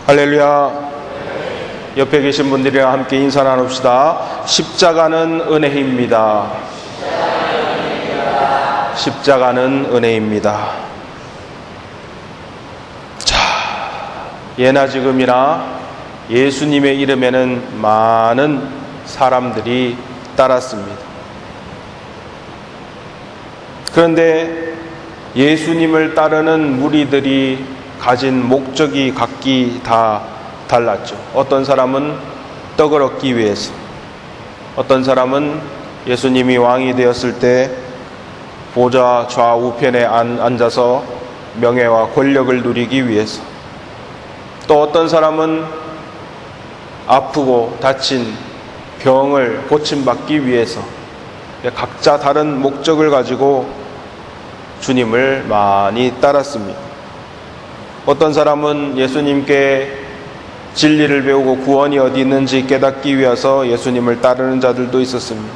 할렐루야. 옆에 계신 분들이랑 함께 인사 나눕시다. 십자가는 은혜입니다. 십자가는 은혜입니다. 자, 예나 지금이나 예수님의 이름에는 많은 사람들이 따랐습니다. 그런데 예수님을 따르는 무리들이 가진 목적이 각기 다 달랐죠. 어떤 사람은 떡을 얻기 위해서, 어떤 사람은 예수님이 왕이 되었을 때 보좌 좌우편에 앉아서 명예와 권력을 누리기 위해서, 또 어떤 사람은 아프고 다친 병을 고침받기 위해서, 각자 다른 목적을 가지고 주님을 많이 따랐습니다. 어떤 사람은 예수님께 진리를 배우고 구원이 어디 있는지 깨닫기 위해서 예수님을 따르는 자들도 있었습니다.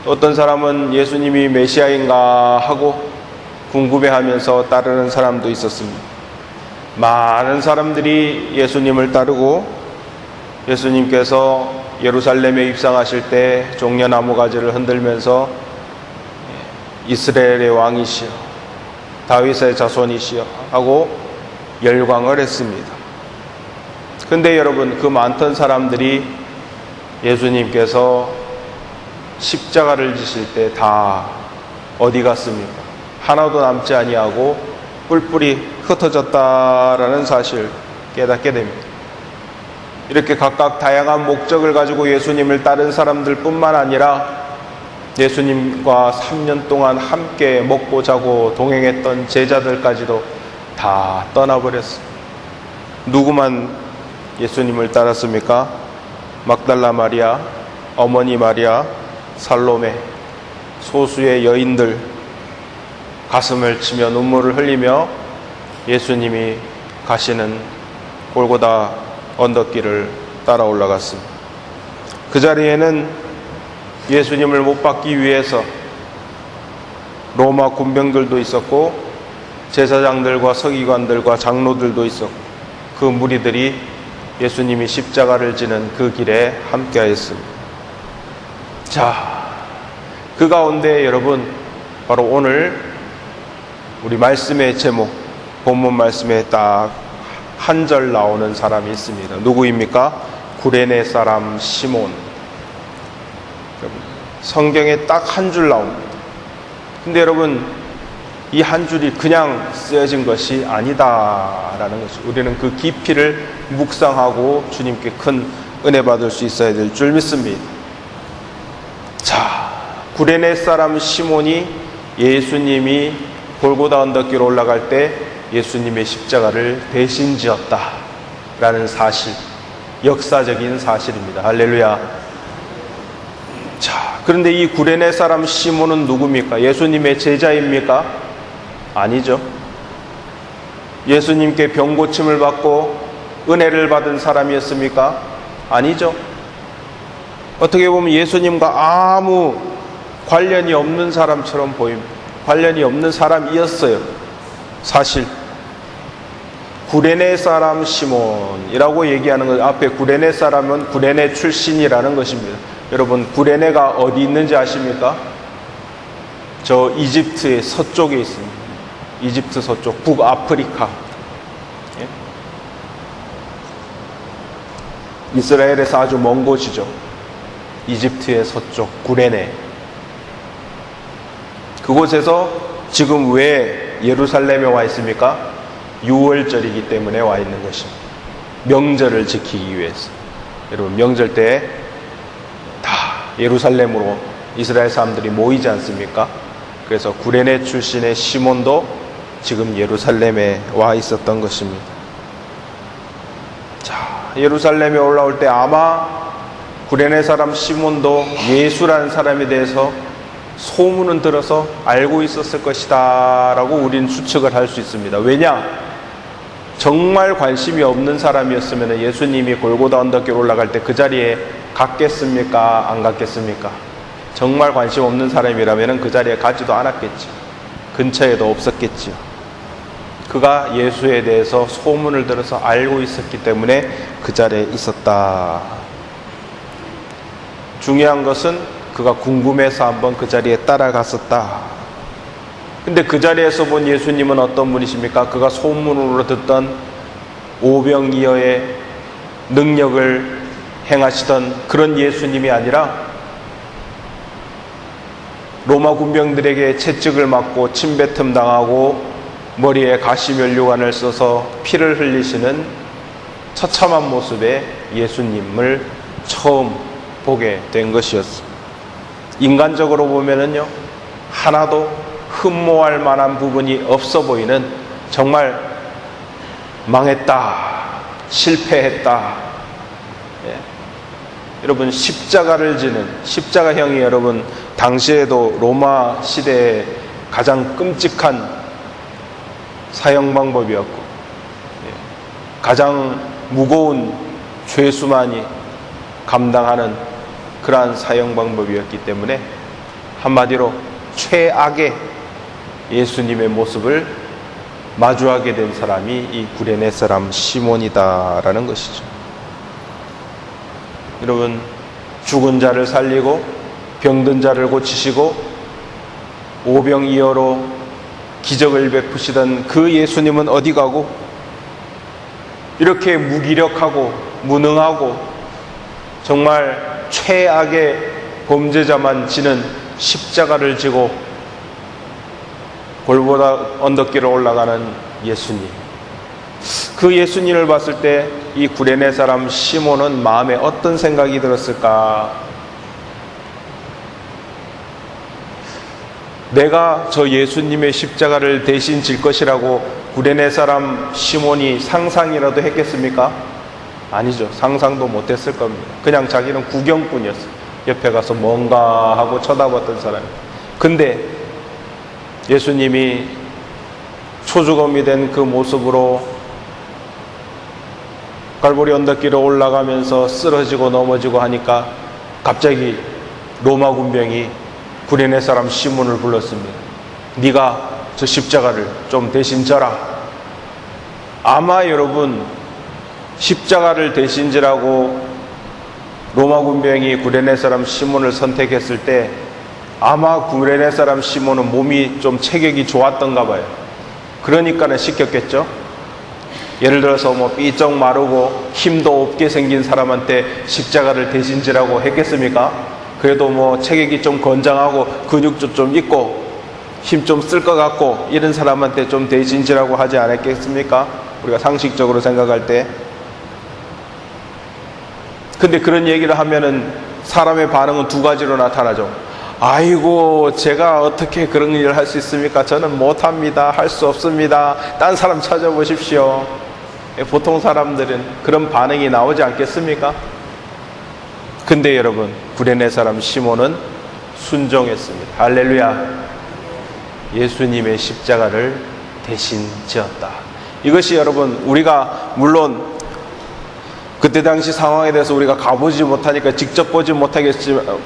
어떤 사람은 예수님이 메시아인가 하고 궁금해하면서 따르는 사람도 있었습니다. 많은 사람들이 예수님을 따르고, 예수님께서 예루살렘에 입성하실 때 종려나무 가지를 흔들면서 이스라엘의 왕이시여, 다윗의 자손이시여 하고 열광을 했습니다. 근데 여러분, 그 많던 사람들이 예수님께서 십자가를 지실 때 다 어디 갔습니까? 하나도 남지 아니하고 뿔뿔이 흩어졌다라는 사실 깨닫게 됩니다. 이렇게 각각 다양한 목적을 가지고 예수님을 따른 사람들 뿐만 아니라 예수님과 3년 동안 함께 먹고 자고 동행했던 제자들까지도 다 떠나버렸습니다. 누구만 예수님을 따랐습니까? 막달라 마리아, 어머니 마리아, 살로메, 소수의 여인들, 가슴을 치며 눈물을 흘리며 예수님이 가시는 골고다 언덕길을 따라 올라갔습니다. 그 자리에는 예수님을 못 박기 위해서 로마 군병들도 있었고, 제사장들과 서기관들과 장로들도 있었고, 그 무리들이 예수님이 십자가를 지는 그 길에 함께하였습니다. 자, 그 가운데 여러분, 바로 오늘 우리 말씀의 제목, 본문 말씀에 딱 한 절 나오는 사람이 있습니다. 누구입니까? 구레네 사람 시몬. 성경에 딱 한 줄 나옵니다. 근데 여러분, 이 한 줄이 그냥 쓰여진 것이 아니다라는 것이, 우리는 그 깊이를 묵상하고 주님께 큰 은혜 받을 수 있어야 될 줄 믿습니다. 자, 구레네 사람 시몬이 예수님이 골고다 언덕길로 올라갈 때 예수님의 십자가를 대신 지었다라는 사실, 역사적인 사실입니다. 할렐루야. 자, 그런데 이 구레네 사람 시몬은 누굽니까? 예수님의 제자입니까? 아니죠. 예수님께 병 고침을 받고 은혜를 받은 사람이었습니까? 아니죠. 어떻게 보면 예수님과 아무 관련이 없는 사람처럼 보입니다. 관련이 없는 사람이었어요. 사실 구레네 사람 시몬이라고 얘기하는 것, 앞에 구레네 사람은 구레네 출신이라는 것입니다. 여러분, 구레네가 어디 있는지 아십니까? 저 이집트의 서쪽에 있습니다. 이집트 서쪽, 북아프리카. 예? 이스라엘에서 아주 먼 곳이죠. 이집트의 서쪽, 구레네. 그곳에서 지금 왜 예루살렘에 와 있습니까? 유월절이기 때문에 와 있는 것입니다. 명절을 지키기 위해서. 여러분, 명절 때 예루살렘으로 이스라엘 사람들이 모이지 않습니까? 그래서 구레네 출신의 시몬도 지금 예루살렘에 와 있었던 것입니다. 자, 예루살렘에 올라올 때 아마 구레네 사람 시몬도 예수라는 사람에 대해서 소문은 들어서 알고 있었을 것이다 라고 우리는 추측을 할 수 있습니다. 왜냐? 정말 관심이 없는 사람이었으면 예수님이 골고다 언덕길 올라갈 때 그 자리에 갔겠습니까? 안 갔겠습니까? 정말 관심 없는 사람이라면 그 자리에 가지도 않았겠죠. 근처에도 없었겠죠. 그가 예수에 대해서 소문을 들어서 알고 있었기 때문에 그 자리에 있었다. 중요한 것은 그가 궁금해서 한번 그 자리에 따라갔었다. 근데 그 자리에서 본 예수님은 어떤 분이십니까? 그가 소문으로 듣던 오병이어의 능력을 행하시던 그런 예수님이 아니라 로마 군병들에게 채찍을 맞고 침뱉음 당하고 머리에 가시면류관을 써서 피를 흘리시는 처참한 모습의 예수님을 처음 보게 된 것이었습니다. 인간적으로 보면은요, 하나도 흠모할 만한 부분이 없어 보이는, 정말 망했다, 실패했다. 예. 여러분, 십자가를 지는 십자가형이 여러분 당시에도 로마 시대의 가장 끔찍한 사형 방법이었고, 예, 가장 무거운 죄수만이 감당하는 그러한 사형 방법이었기 때문에 한마디로 최악의 예수님의 모습을 마주하게 된 사람이 이 구레네 사람 시몬이다라는 것이죠. 여러분, 죽은 자를 살리고 병든 자를 고치시고 오병이어로 기적을 베푸시던 그 예수님은 어디 가고 이렇게 무기력하고 무능하고 정말 최악의 범죄자만 지는 십자가를 지고 골고다 언덕길을 올라가는 예수님, 그 예수님을 봤을 때 이 구레네 사람 시몬은 마음에 어떤 생각이 들었을까? 내가 저 예수님의 십자가를 대신 질 것이라고 구레네 사람 시몬이 상상이라도 했겠습니까? 아니죠. 상상도 못했을 겁니다. 그냥 자기는 구경꾼이었어요. 옆에 가서 뭔가 하고 쳐다봤던 사람이에요. 근데 예수님이 초주검이 된 그 모습으로 갈보리 언덕길을 올라가면서 쓰러지고 넘어지고 하니까 갑자기 로마 군병이 구레네 사람 시몬을 불렀습니다. 네가 저 십자가를 좀 대신 져라. 아마 여러분, 십자가를 대신 지라고 로마 군병이 구레네 사람 시몬을 선택했을 때 아마 구레네 사람 시몬은 몸이 좀 체격이 좋았던가 봐요. 그러니까는 시켰겠죠. 예를 들어서 뭐 삐쩍 마르고 힘도 없게 생긴 사람한테 십자가를 대신 지라고 했겠습니까? 그래도 뭐 체격이 좀 건장하고 근육도 좀 있고 힘 좀 쓸 것 같고 이런 사람한테 좀 대신 지라고 하지 않았겠습니까? 우리가 상식적으로 생각할 때. 근데 그런 얘기를 하면은 사람의 반응은 두 가지로 나타나죠. 아이고, 제가 어떻게 그런 일을 할 수 있습니까? 저는 못합니다. 할 수 없습니다. 딴 사람 찾아보십시오. 보통 사람들은 그런 반응이 나오지 않겠습니까? 근데 여러분, 구레네 사람 시몬은 순종했습니다. 할렐루야. 예수님의 십자가를 대신 지었다. 이것이 여러분, 우리가 물론 그때 당시 상황에 대해서 우리가 가보지 못하니까, 직접 보지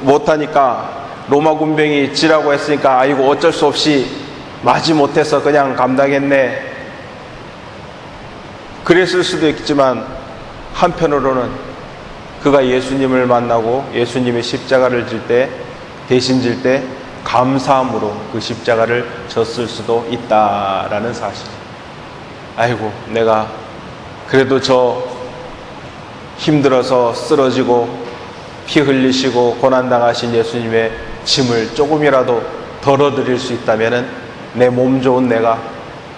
못하니까 로마 군병이 지라고 했으니까 아이고 어쩔 수 없이 마지 못해서 그냥 감당했네, 그랬을 수도 있지만 한편으로는 그가 예수님을 만나고 예수님의 십자가를 질 때, 대신 질 때 감사함으로 그 십자가를 졌을 수도 있다라는 사실. 아이고, 내가 그래도 저 힘들어서 쓰러지고 피 흘리시고 고난당하신 예수님의 짐을 조금이라도 덜어드릴 수 있다면, 내 몸 좋은 내가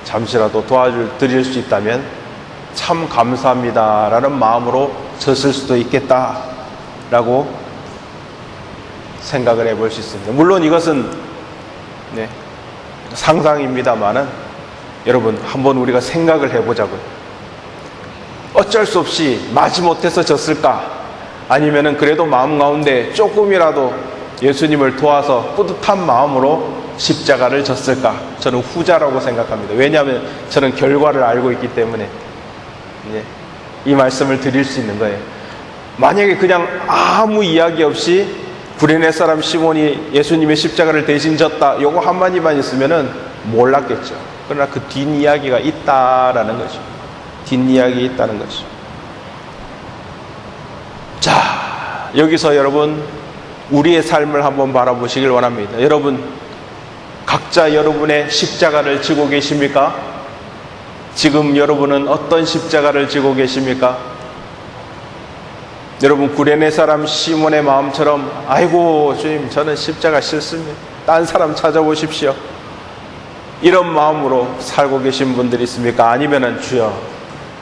잠시라도 도와드릴 수 있다면 참 감사합니다 라는 마음으로 졌을 수도 있겠다라고 생각을 해볼 수 있습니다. 물론 이것은 상상입니다만은 여러분, 한번 우리가 생각을 해보자고요. 어쩔 수 없이 마지못해서 졌을까? 아니면은 그래도 마음 가운데 조금이라도 예수님을 도와서 뿌듯한 마음으로 십자가를 졌을까? 저는 후자라고 생각합니다. 왜냐하면 저는 결과를 알고 있기 때문에 이 말씀을 드릴 수 있는 거예요. 만약에 그냥 아무 이야기 없이 구레네 사람 시몬이 예수님의 십자가를 대신 졌다, 요거 한마디만 있으면은 몰랐겠죠. 그러나 그 뒷이야기가 있다라는 거죠. 뒷이야기 있다는 거죠. 자, 여기서 여러분 우리의 삶을 한번 바라보시길 원합니다. 여러분 각자 여러분의 십자가를 지고 계십니까? 지금 여러분은 어떤 십자가를 지고 계십니까? 여러분 구레네 사람 시몬의 마음처럼 아이고 주님 저는 십자가 싫습니다. 딴 사람 찾아보십시오. 이런 마음으로 살고 계신 분들이 있습니까? 아니면은 주여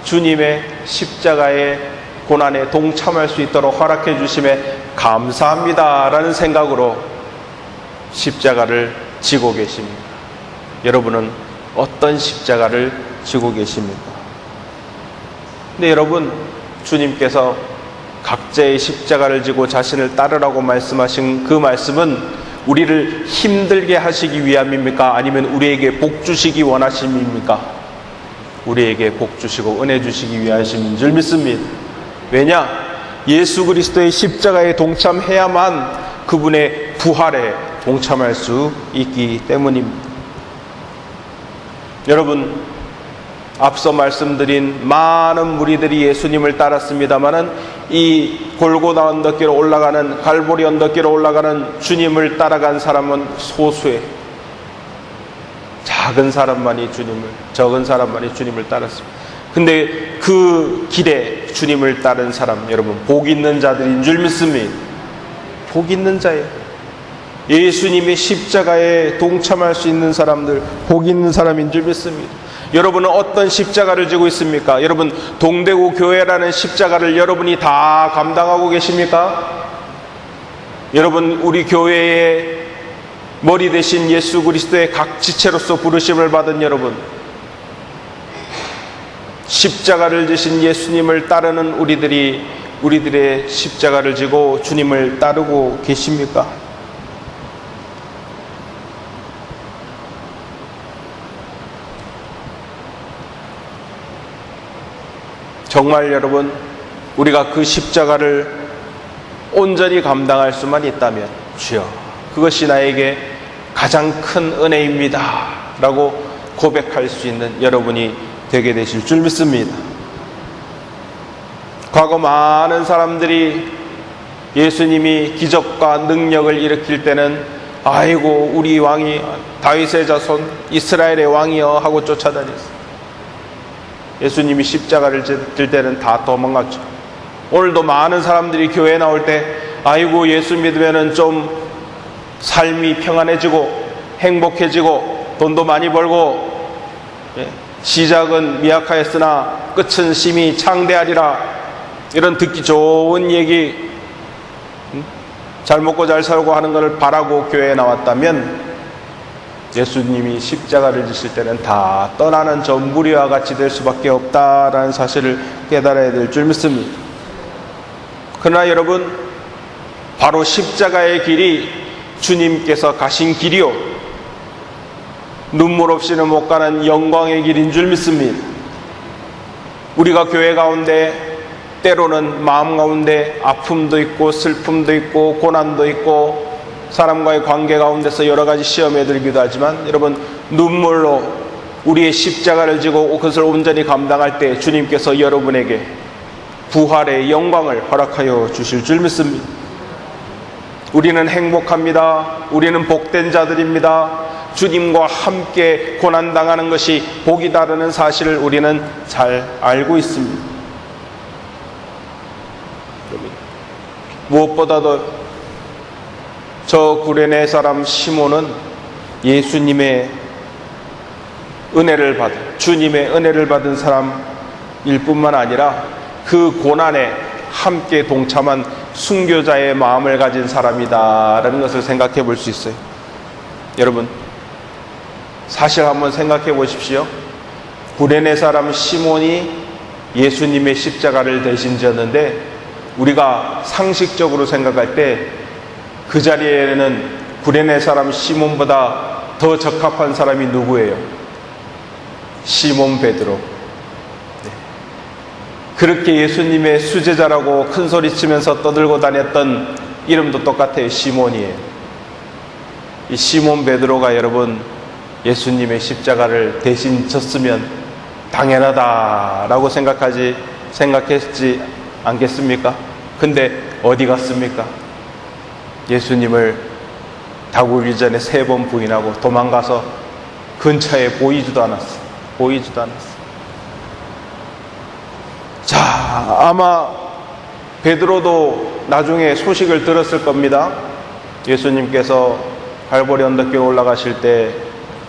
주님의 십자가의 고난에 동참할 수 있도록 허락해 주심에 감사합니다 라는 생각으로 십자가를 지고 계십니까? 여러분은 어떤 십자가를 지고 계십니까? 근데 여러분 주님께서 각자의 십자가를 지고 자신을 따르라고 말씀하신 그 말씀은 우리를 힘들게 하시기 위함입니까? 아니면 우리에게 복 주시기 원하심입니까? 우리에게 복 주시고 은혜 주시기 위하심인 줄 믿습니다. 왜냐? 예수 그리스도의 십자가에 동참해야만 그분의 부활에 동참할 수 있기 때문입니다. 여러분 앞서 말씀드린 많은 무리들이 예수님을 따랐습니다마는 이 골고다 언덕길로 올라가는 갈보리 언덕길로 올라가는 주님을 따라간 사람은 소수의 적은 사람만이 주님을 따랐습니다. 근데 그 길에 주님을 따른 사람 여러분 복 있는 자들인 줄 믿습니다. 복 있는 자예요. 예수님의 십자가에 동참할 수 있는 사람들 복 있는 사람인 줄 믿습니다. 여러분은 어떤 십자가를 지고 있습니까? 여러분 동대구 교회라는 십자가를 여러분이 다 감당하고 계십니까? 여러분 우리 교회의 머리 대신 예수 그리스도의 각 지체로서 부르심을 받은 여러분 십자가를 지신 예수님을 따르는 우리들의 십자가를 지고 주님을 따르고 계십니까? 정말 여러분 우리가 그 십자가를 온전히 감당할 수만 있다면 주여 그것이 나에게 가장 큰 은혜입니다 라고 고백할 수 있는 여러분이 되게 되실 줄 믿습니다. 과거 많은 사람들이 예수님이 기적과 능력을 일으킬 때는 아이고 우리 왕이 다윗의 자손 이스라엘의 왕이여 하고 쫓아다녔어요. 예수님이 십자가를 질 때는 다 도망갔죠. 오늘도 많은 사람들이 교회에 나올 때 아이고 예수 믿으면은 좀 삶이 평안해지고 행복해지고 돈도 많이 벌고 시작은 미약하였으나 끝은 심히 창대하리라 이런 듣기 좋은 얘기 잘 먹고 잘 살고 하는 것을 바라고 교회에 나왔다면 예수님이 십자가를 지실 때는 다 떠나는 저 무리와 같이 될 수밖에 없다라는 사실을 깨달아야 될 줄 믿습니다. 그러나 여러분 바로 십자가의 길이 주님께서 가신 길이요 눈물 없이는 못 가는 영광의 길인 줄 믿습니다. 우리가 교회 가운데 때로는 마음 가운데 아픔도 있고 슬픔도 있고 고난도 있고 사람과의 관계 가운데서 여러 가지 시험에 들기도 하지만 여러분 눈물로 우리의 십자가를 지고 그것을 온전히 감당할 때 주님께서 여러분에게 부활의 영광을 허락하여 주실 줄 믿습니다. 우리는 행복합니다. 우리는 복된 자들입니다. 주님과 함께 고난당하는 것이 복이다라는 사실을 우리는 잘 알고 있습니다. 무엇보다도 저 구레네 사람 시몬은 예수님의 은혜를 받은 주님의 은혜를 받은 사람일 뿐만 아니라 그 고난에 함께 동참한 순교자의 마음을 가진 사람이다라는 것을 생각해 볼 수 있어요. 여러분 사실 한번 생각해 보십시오. 구레네 사람 시몬이 예수님의 십자가를 대신 졌는데 우리가 상식적으로 생각할 때 그 자리에는 구레네 사람 시몬보다 더 적합한 사람이 누구예요? 시몬 베드로. 그렇게 예수님의 수제자라고 큰 소리치면서 떠들고 다녔던 이름도 똑같아요. 시몬이에요. 이 시몬 베드로가 여러분 예수님의 십자가를 대신 졌으면 당연하다라고 생각했지 않겠습니까? 근데 어디 갔습니까? 예수님을 다구기 전에 3번 부인하고 도망가서 근처에 보이지도 않았어. 자, 아마 베드로도 나중에 소식을 들었을 겁니다. 예수님께서 갈보리 언덕에 올라가실 때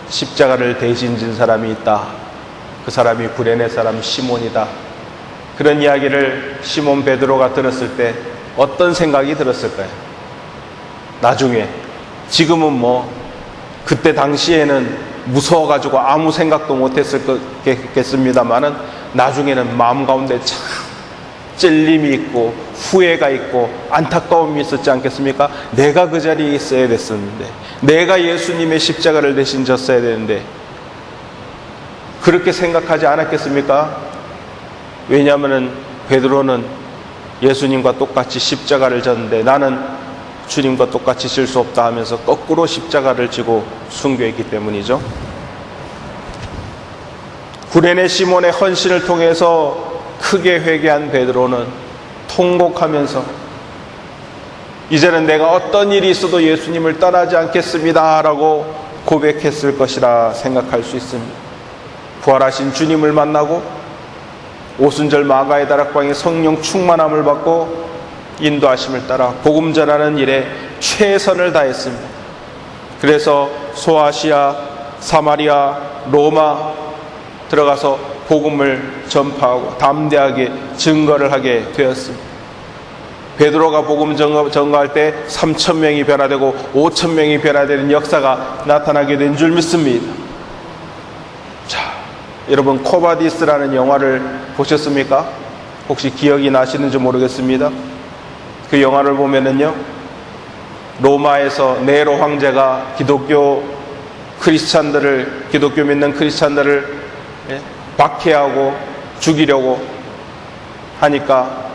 십자가를 대신 진 사람이 있다. 그 사람이 구레네 사람 시몬이다. 그런 이야기를 시몬 베드로가 들었을 때 어떤 생각이 들었을까요? 나중에, 지금은 뭐 그때 당시에는 무서워가지고 아무 생각도 못했겠습니다만은 나중에는 마음 가운데 참 찔림이 있고 후회가 있고 안타까움이 있었지 않겠습니까? 내가 그 자리에 있어야 됐었는데, 내가 예수님의 십자가를 대신 졌어야 되는데, 그렇게 생각하지 않았겠습니까? 왜냐하면 베드로는 예수님과 똑같이 십자가를 졌는데 나는 주님과 똑같이 질 수 없다 하면서 거꾸로 십자가를 지고 순교했기 때문이죠. 구레네 시몬의 헌신을 통해서 크게 회개한 베드로는 통곡하면서 이제는 내가 어떤 일이 있어도 예수님을 떠나지 않겠습니다 라고 고백했을 것이라 생각할 수 있습니다. 부활하신 주님을 만나고 오순절 마가의 다락방에 성령 충만함을 받고 인도하심을 따라 복음 전하는 일에 최선을 다했습니다. 그래서 소아시아, 사마리아, 로마 들어가서 복음을 전파하고 담대하게 증거를 하게 되었습니다. 베드로가 복음 전가할 때 3,000명이 변화되고 5,000명이 변화되는 역사가 나타나게 된 줄 믿습니다. 자, 여러분 코바디스라는 영화를 보셨습니까? 혹시 기억이 나시는지 모르겠습니다. 그 영화를 보면은요, 로마에서 네로 황제가 기독교 믿는 크리스찬들을 박해하고 죽이려고 하니까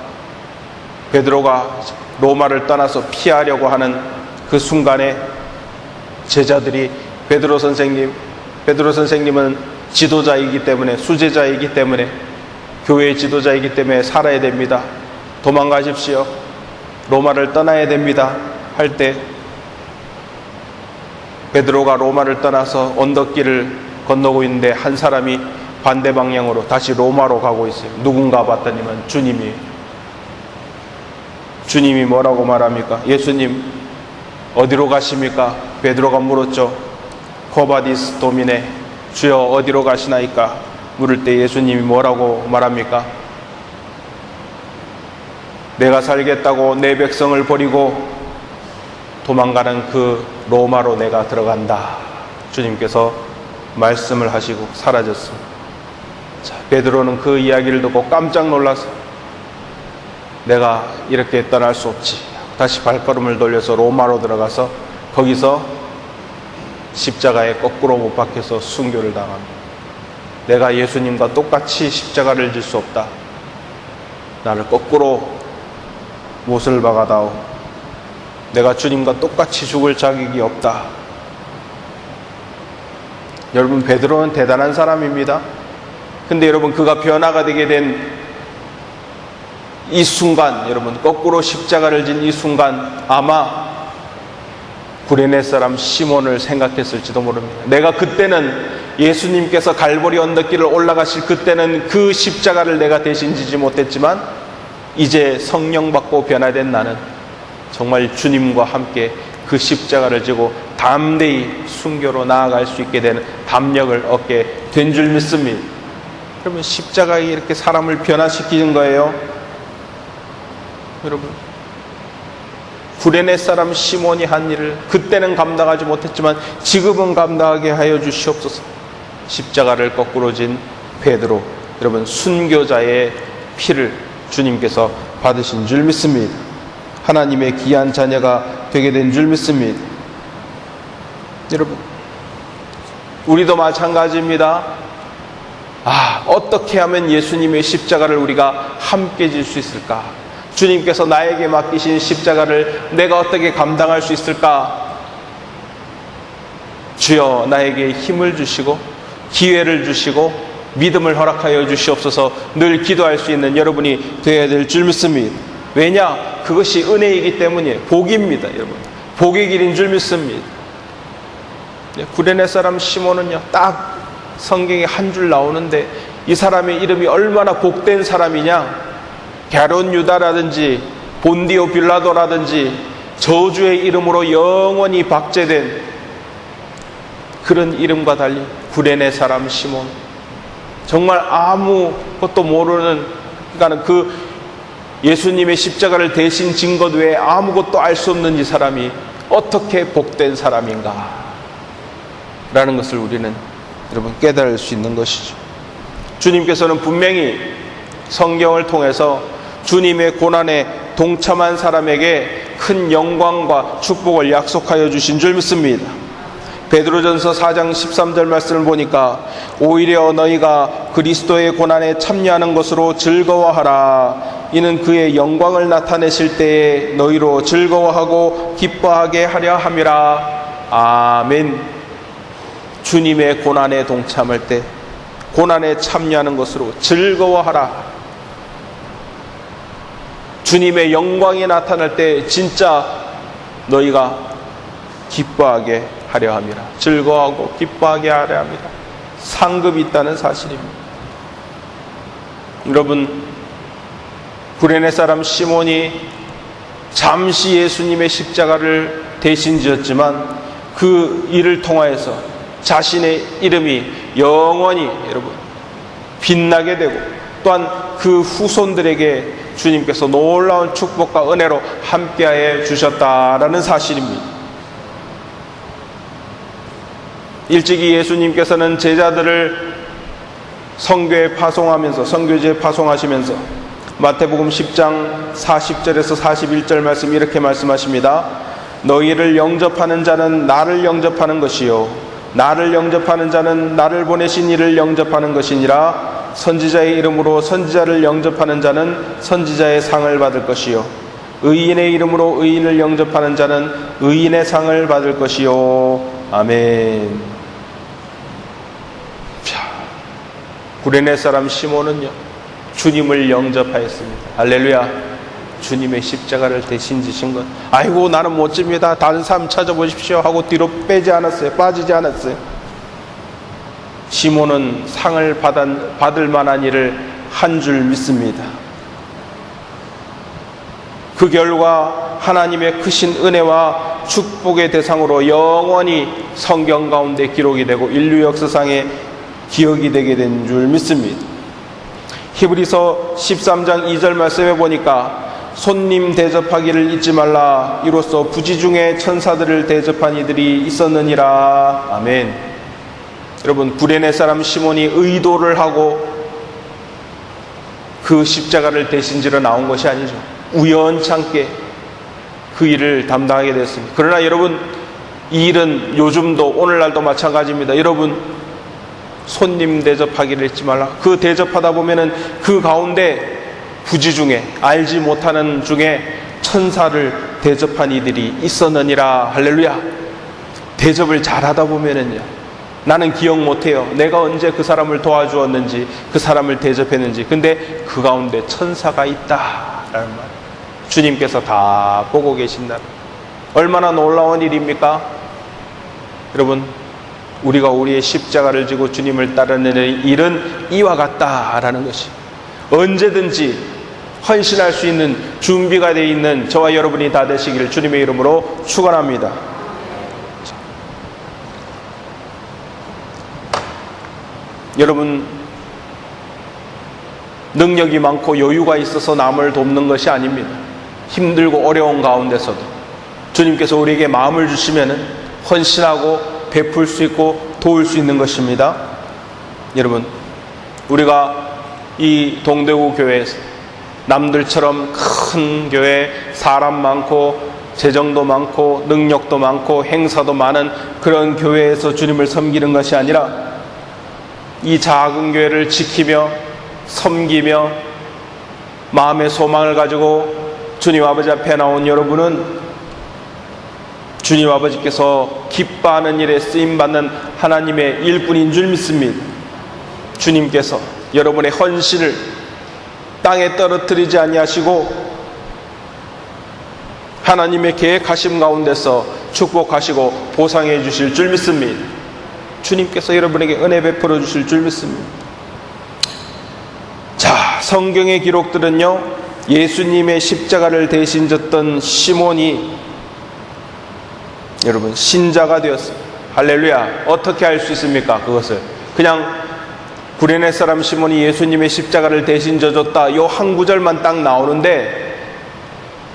베드로가 로마를 떠나서 피하려고 하는 그 순간에 제자들이 베드로 선생님은 지도자이기 때문에, 수제자이기 때문에, 교회의 지도자이기 때문에 살아야 됩니다. 도망가십시오. 로마를 떠나야 됩니다. 할 때 베드로가 로마를 떠나서 언덕길을 건너고 있는데 한 사람이 반대 방향으로 다시 로마로 가고 있어요. 누군가 봤더니만 주님이 뭐라고 말합니까? 예수님 어디로 가십니까? 베드로가 물었죠. 코바디스 도미네, 주여 어디로 가시나이까? 물을 때 예수님이 뭐라고 말합니까? 내가 살겠다고 내 백성을 버리고 도망가는 그 로마로 내가 들어간다. 주님께서 말씀을 하시고 사라졌습니다. 자, 베드로는 그 이야기를 듣고 깜짝 놀라서 내가 이렇게 떠날 수 없지. 다시 발걸음을 돌려서 로마로 들어가서 거기서 십자가에 거꾸로 못 박혀서 순교를 당합니다. 내가 예수님과 똑같이 십자가를 질 수 없다. 나를 거꾸로 못을 박아다오. 내가 주님과 똑같이 죽을 자격이 없다. 여러분, 베드로는 대단한 사람입니다. 근데 여러분, 그가 변화가 되게 된 이 순간, 여러분, 거꾸로 십자가를 진 이 순간 아마 구레네 사람 시몬을 생각했을지도 모릅니다. 내가 그때는 예수님께서 갈보리 언덕길을 올라가실 그때는 그 십자가를 내가 대신 지지 못했지만 이제 성령 받고 변화된 나는 정말 주님과 함께 그 십자가를 지고 담대히 순교로 나아갈 수 있게 되는 담력을 얻게 된 줄 믿습니다. 여러분, 십자가가 이렇게 사람을 변화시키는 거예요. 여러분, 구레네 사람 시몬이 한 일을 그때는 감당하지 못했지만 지금은 감당하게 하여 주시옵소서. 십자가를 거꾸로 진 베드로, 여러분, 순교자의 피를 주님께서 받으신 줄 믿습니다. 하나님의 귀한 자녀가 되게 된 줄 믿습니다. 여러분, 우리도 마찬가지입니다. 어떻게 하면 예수님의 십자가를 우리가 함께 질 수 있을까? 주님께서 나에게 맡기신 십자가를 내가 어떻게 감당할 수 있을까? 주여 나에게 힘을 주시고 기회를 주시고 믿음을 허락하여 주시옵소서 늘 기도할 수 있는 여러분이 되어야 될 줄 믿습니다. 왜냐? 그것이 은혜이기 때문이에요. 복입니다. 여러분, 복의 길인 줄 믿습니다. 구레네 사람 시몬은요, 딱 성경에 한 줄 나오는데 이 사람의 이름이 얼마나 복된 사람이냐. 갸론 유다라든지 본디오 빌라도라든지 저주의 이름으로 영원히 박제된 그런 이름과 달리 구레네 사람 시몬, 정말 아무것도 모르는, 그러니까 그 예수님의 십자가를 대신 진 것 외에 아무것도 알 수 없는 이 사람이 어떻게 복된 사람인가 라는 것을 우리는 여러분 깨달을 수 있는 것이죠. 주님께서는 분명히 성경을 통해서 주님의 고난에 동참한 사람에게 큰 영광과 축복을 약속하여 주신 줄 믿습니다. 베드로전서 4장 13절 말씀을 보니까 오히려 너희가 그리스도의 고난에 참여하는 것으로 즐거워하라. 이는 그의 영광을 나타내실 때에 너희로 즐거워하고 기뻐하게 하려 함이라. 아멘. 주님의 고난에 동참할 때 고난에 참여하는 것으로 즐거워하라. 주님의 영광이 나타날 때 진짜 너희가 기뻐하게 하려 함이라. 즐거워하고 기뻐하게 하려 합니다. 상급이 있다는 사실입니다. 여러분, 구레네 사람 시몬이 잠시 예수님의 십자가를 대신 지었지만 그 일을 통하여서 자신의 이름이 영원히 여러분 빛나게 되고, 또한 그 후손들에게 주님께서 놀라운 축복과 은혜로 함께하여 주셨다라는 사실입니다. 일찍이 예수님께서는 제자들을 선교에 파송하면서, 선교지에 파송하시면서 마태복음 10장 40절에서 41절 말씀 이렇게 말씀하십니다. 너희를 영접하는 자는 나를 영접하는 것이요, 나를 영접하는 자는 나를 보내신 이를 영접하는 것이니라. 선지자의 이름으로 선지자를 영접하는 자는 선지자의 상을 받을 것이요, 의인의 이름으로 의인을 영접하는 자는 의인의 상을 받을 것이요. 아멘. 자, 구레네 사람 시몬은요, 주님을 영접하였습니다. 할렐루야. 주님의 십자가를 대신 지신 것, 아이고 나는 못 집니다, 다른 사람 찾아보십시오 하고 뒤로 빼지 않았어요. 빠지지 않았어요. 시몬은 상을 받을 만한 일을 한 줄 믿습니다. 그 결과 하나님의 크신 은혜와 축복의 대상으로 영원히 성경 가운데 기록이 되고 인류 역사상에 기억이 되게 된 줄 믿습니다. 히브리서 13장 2절 말씀에 보니까 손님 대접하기를 잊지 말라. 이로써 부지 중에 천사들을 대접한 이들이 있었느니라. 아멘. 여러분, 구레네 사람 시몬이 의도를 하고 그 십자가를 대신 지러 나온 것이 아니죠. 우연찮게 그 일을 담당하게 됐습니다. 그러나 여러분, 이 일은 요즘도 오늘날도 마찬가지입니다. 여러분, 손님 대접하기를 잊지 말라. 그 대접하다 보면은 그 가운데 부지 중에, 알지 못하는 중에 천사를 대접한 이들이 있었느니라. 할렐루야. 대접을 잘하다 보면은요, 나는 기억 못해요. 내가 언제 그 사람을 도와주었는지, 그 사람을 대접했는지. 근데 그 가운데 천사가 있다라는 말, 주님께서 다 보고 계신다. 얼마나 놀라운 일입니까? 여러분, 우리가 우리의 십자가를 지고 주님을 따르는 일은 이와 같다라는 것이, 언제든지 헌신할 수 있는 준비가 되어 있는 저와 여러분이 다 되시기를 주님의 이름으로 축원합니다. 여러분, 능력이 많고 여유가 있어서 남을 돕는 것이 아닙니다. 힘들고 어려운 가운데서도 주님께서 우리에게 마음을 주시면은 헌신하고 베풀 수 있고 도울 수 있는 것입니다. 여러분, 우리가 이 동대구 교회에서 남들처럼 큰 교회, 사람 많고 재정도 많고 능력도 많고 행사도 많은 그런 교회에서 주님을 섬기는 것이 아니라 이 작은 교회를 지키며 섬기며 마음의 소망을 가지고 주님 아버지 앞에 나온 여러분은 주님 아버지께서 기뻐하는 일에 쓰임받는 하나님의 일꾼인 줄 믿습니다. 주님께서 여러분의 헌신을 땅에 떨어뜨리지 아니하시고 하나님의 계획하심 가운데서 축복하시고 보상해 주실 줄 믿습니다. 주님께서 여러분에게 은혜 베풀어 주실 줄 믿습니다. 자, 성경의 기록들은요, 예수님의 십자가를 대신 졌던 시몬이 여러분 신자가 되었습니다. 할렐루야. 어떻게 할 수 있습니까? 그것을 그냥 구레네 사람 시몬이 예수님의 십자가를 대신 져줬다, 요 한 구절만 딱 나오는데,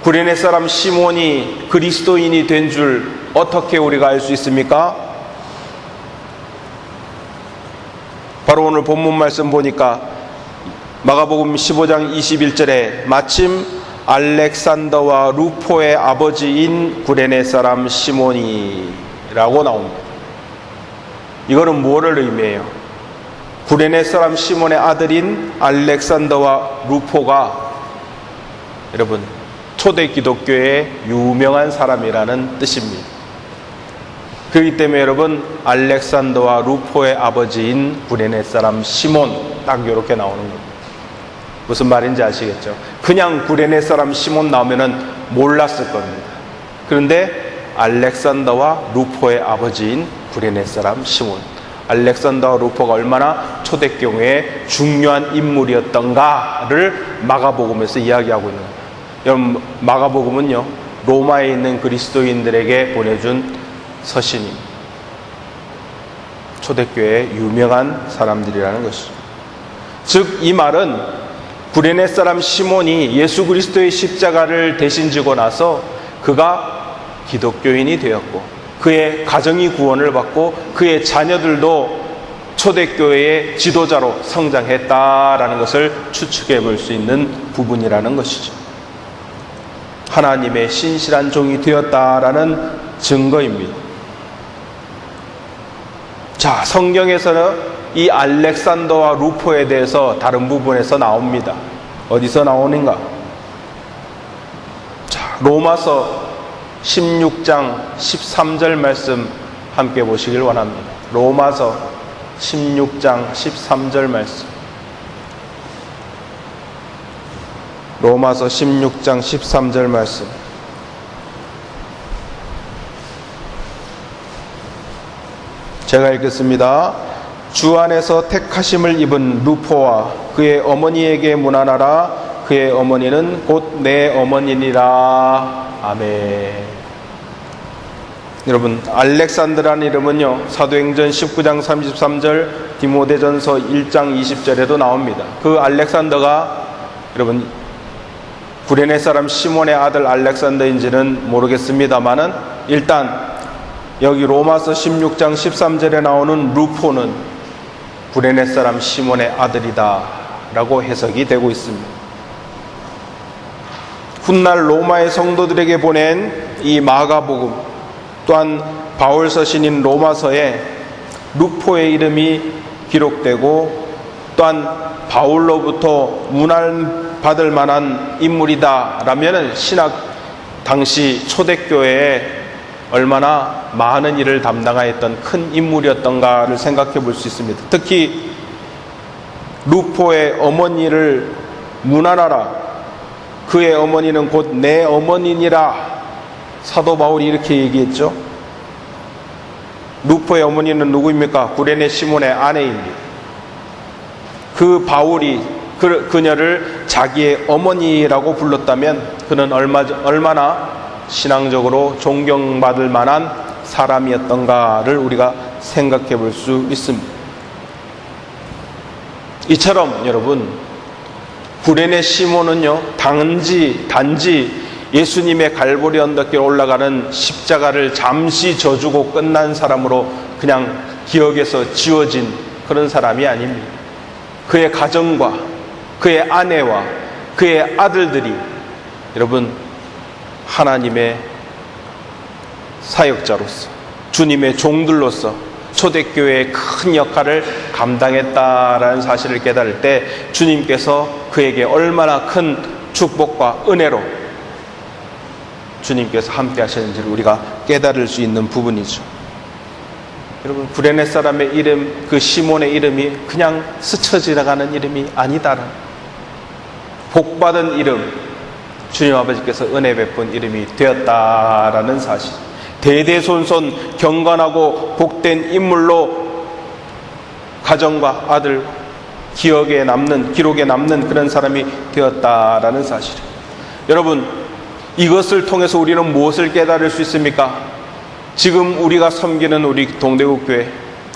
구레네 사람 시몬이 그리스도인이 된 줄 어떻게 우리가 알 수 있습니까? 바로 오늘 본문 말씀 보니까 마가복음 15장 21절에 마침 알렉산더와 루포의 아버지인 구레네 사람 시몬이 라고 나옵니다. 이거는 뭐를 의미해요? 구레네 사람 시몬의 아들인 알렉산더와 루포가 여러분 초대 기독교의 유명한 사람이라는 뜻입니다. 그렇기 때문에 여러분 알렉산더와 루포의 아버지인 구레네 사람 시몬, 딱 이렇게 나오는 겁니다. 무슨 말인지 아시겠죠? 그냥 구레네 사람 시몬 나오면은 몰랐을 겁니다. 그런데 알렉산더와 루포의 아버지인 구레네 사람 시몬, 알렉산더와 루포가 얼마나 초대교회의 중요한 인물이었던가를 마가복음에서 이야기하고 있는 거예요. 여러분, 마가복음은요, 로마에 있는 그리스도인들에게 보내준 서신입니다. 초대교회의 유명한 사람들이라는 것이죠. 즉, 이 말은 구레네 사람 시몬이 예수 그리스도의 십자가를 대신 지고 나서 그가 기독교인이 되었고, 그의 가정이 구원을 받고 그의 자녀들도 초대교회의 지도자로 성장했다라는 것을 추측해 볼 수 있는 부분이라는 것이죠. 하나님의 신실한 종이 되었다라는 증거입니다. 자, 성경에서는 이 알렉산더와 루포에 대해서 다른 부분에서 나옵니다. 어디서 나오는가? 자, 로마서 16장 13절 말씀 함께 보시길 원합니다. 로마서 16장 13절 말씀. 로마서 16장 13절 말씀. 제가 읽겠습니다. 주 안에서 택하심을 입은 루포와 그의 어머니에게 문안하라. 그의 어머니는 곧 내 어머니니라. 아멘. 여러분, 알렉산드라는 이름은요, 사도행전 19장 33절, 디모데전서 1장 20절에도 나옵니다. 그 알렉산더가 여러분 구레네 사람 시몬의 아들 알렉산더인지는 모르겠습니다만은 일단 여기 로마서 16장 13절에 나오는 루포는 구레네 사람 시몬의 아들이다 라고 해석이 되고 있습니다. 훗날 로마의 성도들에게 보낸 이 마가복음, 또한 바울 서신인 로마서에 루포의 이름이 기록되고, 또한 바울로부터 문안받을 만한 인물이다 라면은 신학 당시 초대교회에 얼마나 많은 일을 담당하였던 큰 인물이었던가를 생각해 볼 수 있습니다. 특히 루포의 어머니를 문안하라. 그의 어머니는 곧 내 어머니니라. 사도 바울이 이렇게 얘기했죠. 루포의 어머니는 누구입니까? 구레네 시몬의 아내입니다. 그 바울이 그녀를 자기의 어머니라고 불렀다면 그는 얼마나 신앙적으로 존경받을 만한 사람이었던가를 우리가 생각해 볼 수 있습니다. 이처럼 여러분, 구레네 시몬은요, 단지 예수님의 갈보리 언덕길 올라가는 십자가를 잠시 져주고 끝난 사람으로 그냥 기억에서 지워진 그런 사람이 아닙니다. 그의 가정과 그의 아내와 그의 아들들이 여러분 하나님의 사역자로서, 주님의 종들로서 초대교회의 큰 역할을 감당했다라는 사실을 깨달을 때 주님께서 그에게 얼마나 큰 축복과 은혜로 주님께서 함께 하셨는지를 우리가 깨달을 수 있는 부분이죠. 여러분, 구레네 사람의 이름, 그 시몬의 이름이 그냥 스쳐 지나가는 이름이 아니다라는, 복받은 이름, 주님 아버지께서 은혜 베푼 이름이 되었다라는 사실, 대대손손 경건하고 복된 인물로 가정과 아들 기록에 남는 그런 사람이 되었다라는 사실. 여러분, 이것을 통해서 우리는 무엇을 깨달을 수 있습니까? 지금 우리가 섬기는 우리 동대구 교회,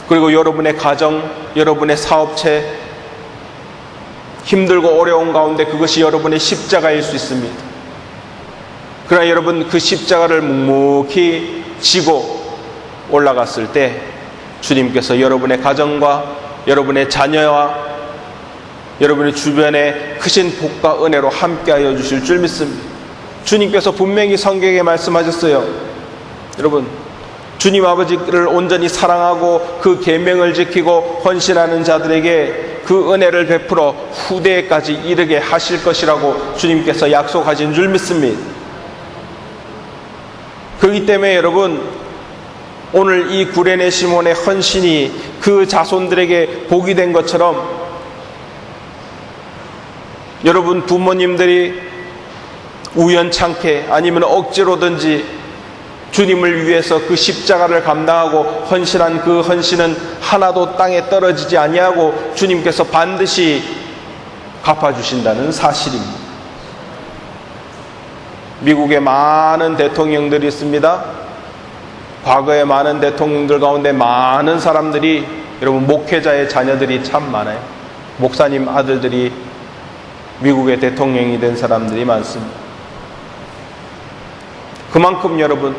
그리고 여러분의 가정, 여러분의 사업체, 힘들고 어려운 가운데 그것이 여러분의 십자가일 수 있습니다. 그러나 여러분, 그 십자가를 묵묵히 지고 올라갔을 때 주님께서 여러분의 가정과 여러분의 자녀와 여러분의 주변에 크신 복과 은혜로 함께하여 주실 줄 믿습니다. 주님께서 분명히 성경에 말씀하셨어요. 여러분, 주님 아버지를 온전히 사랑하고 그 계명을 지키고 헌신하는 자들에게 그 은혜를 베풀어 후대까지 이르게 하실 것이라고 주님께서 약속하신 줄 믿습니다. 그렇기 때문에 여러분, 오늘 이 구레네 시몬의 헌신이 그 자손들에게 복이 된 것처럼, 여러분 부모님들이 우연찮게 아니면 억지로든지 주님을 위해서 그 십자가를 감당하고 헌신한 그 헌신은 하나도 땅에 떨어지지 아니하고 주님께서 반드시 갚아주신다는 사실입니다. 미국에 많은 대통령들이 있습니다. 과거에 많은 대통령들 가운데 많은 사람들이, 여러분, 목회자의 자녀들이 참 많아요. 목사님 아들들이 미국의 대통령이 된 사람들이 많습니다. 그만큼 여러분,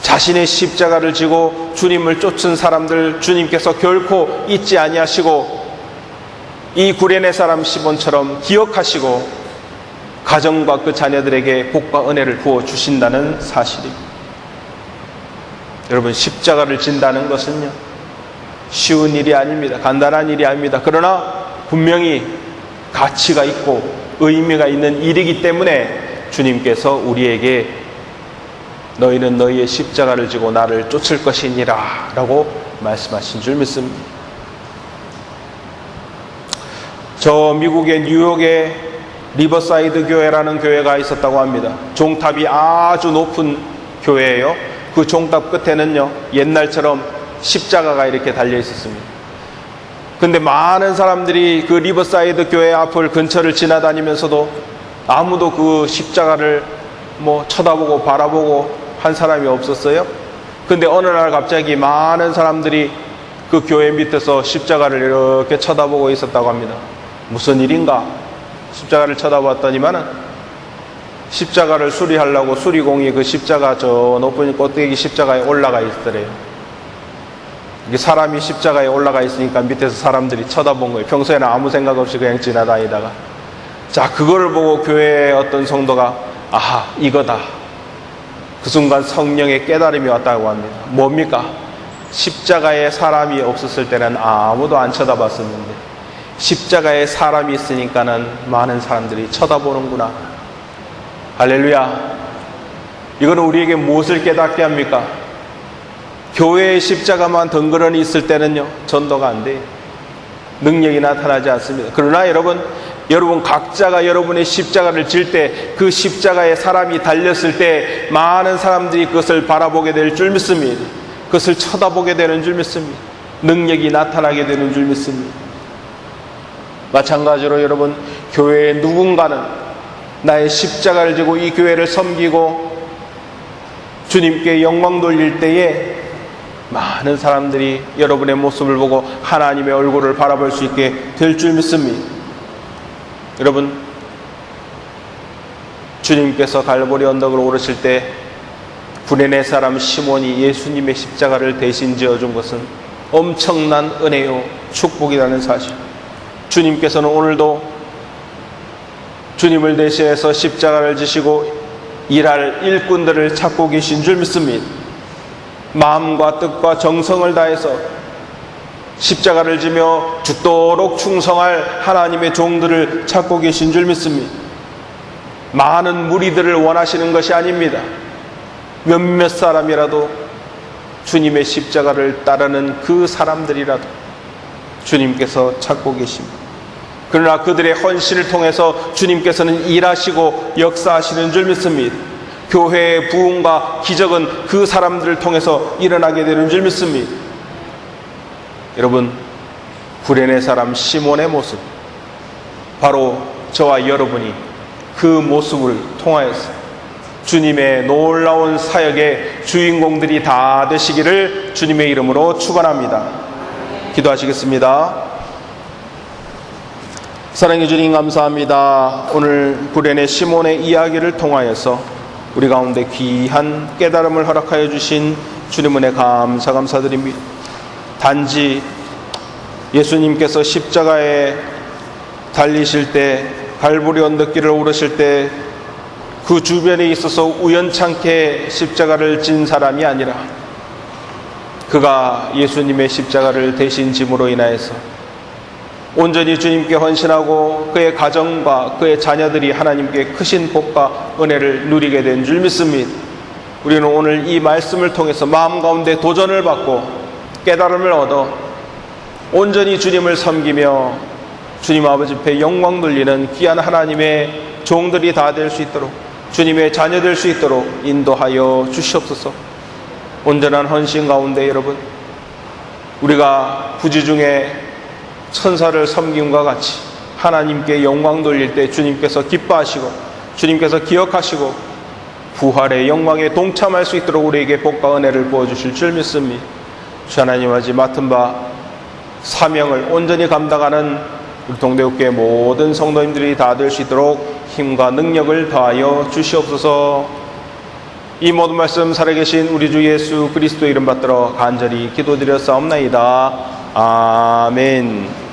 자신의 십자가를 지고 주님을 쫓은 사람들 주님께서 결코 잊지 아니하시고 이 구레네 사람 시몬처럼 기억하시고 가정과 그 자녀들에게 복과 은혜를 부어주신다는 사실입니다. 여러분, 십자가를 진다는 것은요, 쉬운 일이 아닙니다. 간단한 일이 아닙니다. 그러나 분명히 가치가 있고 의미가 있는 일이기 때문에 주님께서 우리에게 너희는 너희의 십자가를 지고 나를 쫓을 것이니라 라고 말씀하신 줄 믿습니다. 저 미국의 뉴욕에 리버사이드 교회라는 교회가 있었다고 합니다. 종탑이 아주 높은 교회예요. 그 종탑 끝에는요, 옛날처럼 십자가가 이렇게 달려 있었습니다. 근데 많은 사람들이 그 리버사이드 교회 앞을 근처를 지나다니면서도 아무도 그 십자가를 쳐다보고 바라보고 한 사람이 없었어요. 근데 어느 날 갑자기 많은 사람들이 그 교회 밑에서 십자가를 이렇게 쳐다보고 있었다고 합니다. 무슨 일인가? 십자가를 쳐다봤더니만은 십자가를 수리하려고 수리공이 그 십자가 저 높은 꼭대기 십자가에 올라가 있더래요. 이게 사람이 십자가에 올라가 있으니까 밑에서 사람들이 쳐다본 거예요. 평소에는 아무 생각 없이 그냥 지나다니다가. 자, 그거를 보고 교회의 어떤 성도가 아하, 이거다. 그 순간 성령의 깨달음이 왔다고 합니다. 뭡니까? 십자가에 사람이 없었을 때는 아무도 안 쳐다봤었는데 십자가에 사람이 있으니까는 많은 사람들이 쳐다보는구나. 할렐루야. 이거는 우리에게 무엇을 깨닫게 합니까? 교회의 십자가만 덩그러니 있을 때는요, 전도가 안 돼요. 능력이 나타나지 않습니다. 그러나 여러분 각자가 여러분의 십자가를 질 때 그 십자가에 사람이 달렸을 때 많은 사람들이 그것을 바라보게 될 줄 믿습니다. 그것을 쳐다보게 되는 줄 믿습니다. 능력이 나타나게 되는 줄 믿습니다. 마찬가지로 여러분, 교회의 누군가는 나의 십자가를 지고 이 교회를 섬기고 주님께 영광 돌릴 때에 많은 사람들이 여러분의 모습을 보고 하나님의 얼굴을 바라볼 수 있게 될 줄 믿습니다. 여러분, 주님께서 갈보리 언덕을 오르실 때 구레네 사람 시몬이 예수님의 십자가를 대신 지어준 것은 엄청난 은혜요 축복이라는 사실. 주님께서는 오늘도 주님을 대신해서 십자가를 지시고 일할 일꾼들을 찾고 계신 줄 믿습니다. 마음과 뜻과 정성을 다해서 십자가를 지며 죽도록 충성할 하나님의 종들을 찾고 계신 줄 믿습니다. 많은 무리들을 원하시는 것이 아닙니다. 몇몇 사람이라도 주님의 십자가를 따르는 그 사람들이라도 주님께서 찾고 계십니다. 그러나 그들의 헌신을 통해서 주님께서는 일하시고 역사하시는 줄 믿습니다. 교회의 부흥과 기적은 그 사람들을 통해서 일어나게 되는 줄 믿습니다. 여러분, 구레네 사람 시몬의 모습, 바로 저와 여러분이 그 모습을 통하여서 주님의 놀라운 사역의 주인공들이 다 되시기를 주님의 이름으로 축원합니다. 기도하시겠습니다. 사랑해 주님 감사합니다. 오늘 구레네 시몬의 이야기를 통하여서 우리 가운데 귀한 깨달음을 허락하여 주신 주님 은혜 감사드립니다. 단지 예수님께서 십자가에 달리실 때, 갈보리 언덕길을 오르실 때 그 주변에 있어서 우연찮게 십자가를 진 사람이 아니라 그가 예수님의 십자가를 대신 짐으로 인하여서 온전히 주님께 헌신하고 그의 가정과 그의 자녀들이 하나님께 크신 복과 은혜를 누리게 된 줄 믿습니다. 우리는 오늘 이 말씀을 통해서 마음 가운데 도전을 받고 깨달음을 얻어 온전히 주님을 섬기며 주님 아버지 앞에 영광 돌리는 귀한 하나님의 종들이 다 될 수 있도록, 주님의 자녀 될 수 있도록 인도하여 주시옵소서. 온전한 헌신 가운데 여러분, 우리가 부지 중에 천사를 섬김과 같이 하나님께 영광 돌릴 때 주님께서 기뻐하시고 주님께서 기억하시고 부활의 영광에 동참할 수 있도록 우리에게 복과 은혜를 부어주실 줄 믿습니다. 주 하나님 아버지, 맡은 바 사명을 온전히 감당하는 우리 동대국교회 모든 성도님들이 다 될 수 있도록 힘과 능력을 더하여 주시옵소서. 이 모든 말씀 살아계신 우리 주 예수 그리스도 이름 받들어 간절히 기도드렸사옵나이다. 아멘.